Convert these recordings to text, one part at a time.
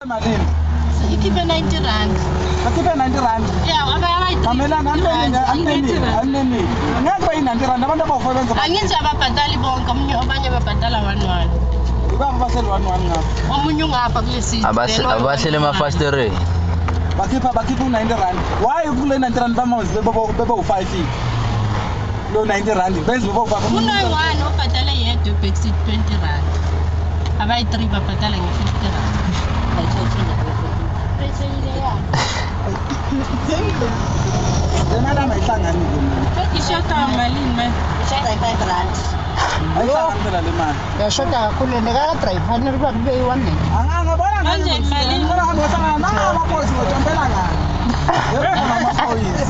Malini. Ikhiphe 90 rand. Bakhiphe 90 rand. Yeah, abayithi. Mamelana aneni. Ngeke bayi 90 rand abantu abasebenza. Angithi ababhadali bonke, omunye abanye babhadala 1-1. Ibaba basele 1-1 ngapha. Omunye ungapha kulesi. Abasele emafastereni. Bakhipha 90 rand. Why kule 90 rand bamazi bebe u5 lo 90 rand benze bebe ufaka umuntu oyi-1 obhadala yedwa backseat 20 rand. Abayi-3 babhadala nge-50 rand. Yena mayihlangani Ishota malini man? Ishota 5 rand. ayihlangani le mali. Yashota kakhulu nekaka-drive fanele ukuba kube yi-1 Angangabona Manje malini? ngohlangana nabaphoyisi ngotombela ngani.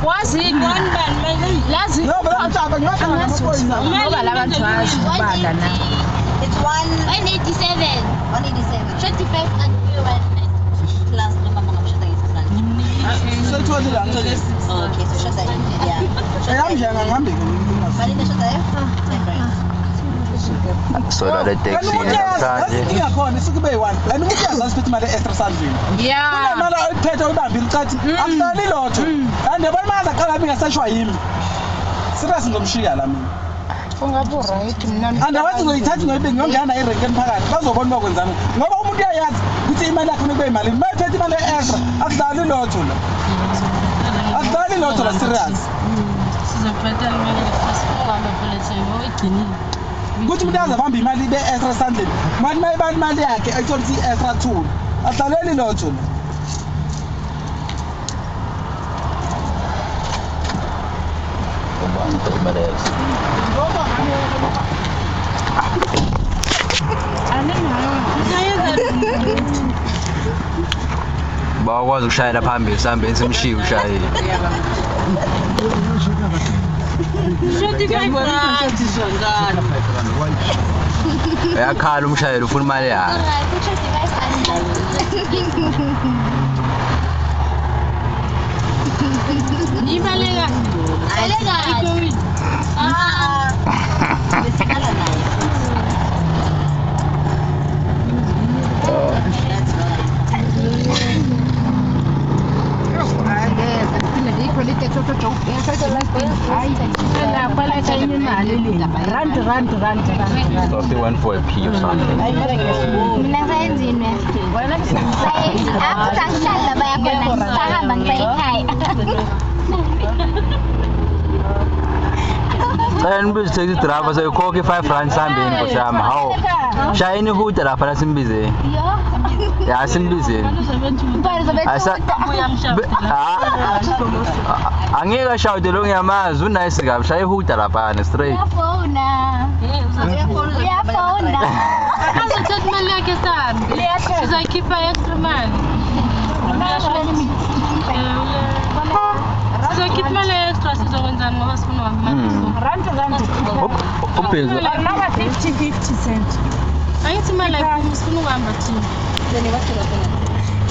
Wazini 1 bani manje? Lazi No, but I'm talking about ngoba labantu wazi ubala na. It's 187. 187. 35 and 190 plus noma mangashota nge-6 rand. so it was lang. Okay, so shota yeah. Ayamjanga ngihambe Malini shota 5 rand. Sola le taxi namhlanje. Ingakhona isikube yi1. Lana umuntu uyazazi ukuthi imali extra sandwini. Yeah. Imali oyiphethe uyibambile ucathi akuhlali lotho. And yabona maza qala bingasashwa yimi. Serious ngomshiya la mina. Ungabu right mina. Andawathi ngoyithatha ngoyibe ngiyongena erenkeni phakathi bazobona uba kwenzani. Ngoba umuntu uyayazi ukuthi imali yakhe kube imali. Mayiphethe imali extra akuhlali lotho la. Akuhlali lotho la serious. Sizobhadala imali esifuna bulletin oyigcinile. Kuthi umuntu azabamba imali be extra sandwini. Mali mayibani imali yakhe ayithola ukuthi extra 2. Akuhlaleli lotho la. Bakwazi ukushayela phambili sihambeni simshiye ushayile. Uyakhala umshayeli ufuna imali yakhe. Ibaleka. Besikala naye. They went for a pee or something. Mina sayenzini apho sangihlala baya khona sahamba ngiya ekhaya Then we take the driver so you call 5 rand sihambeni ngosama. Hawo. Shayini huta lapha la simbize. Ya simbize. Angeke shawude lo ngiyamazi unice kabi shaye huta lapha straight. uyafona Azothatha imali yakhe sahambe. Sizayikhipha extra mali. Sizayikhipha imali extra sizokwenzani ngoba sifuna uhambe. Uphezulu. Angithi imali ayikho sifuna ukuhamba thina.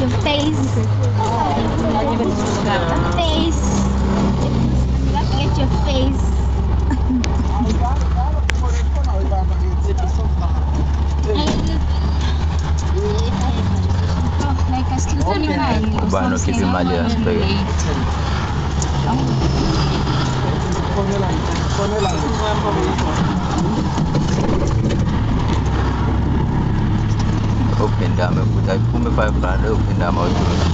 your face look at your face like asikilizani imali Bano kipi imali ya sibheke. Upindame futhi ayiphume 5 rand upindama uyithola.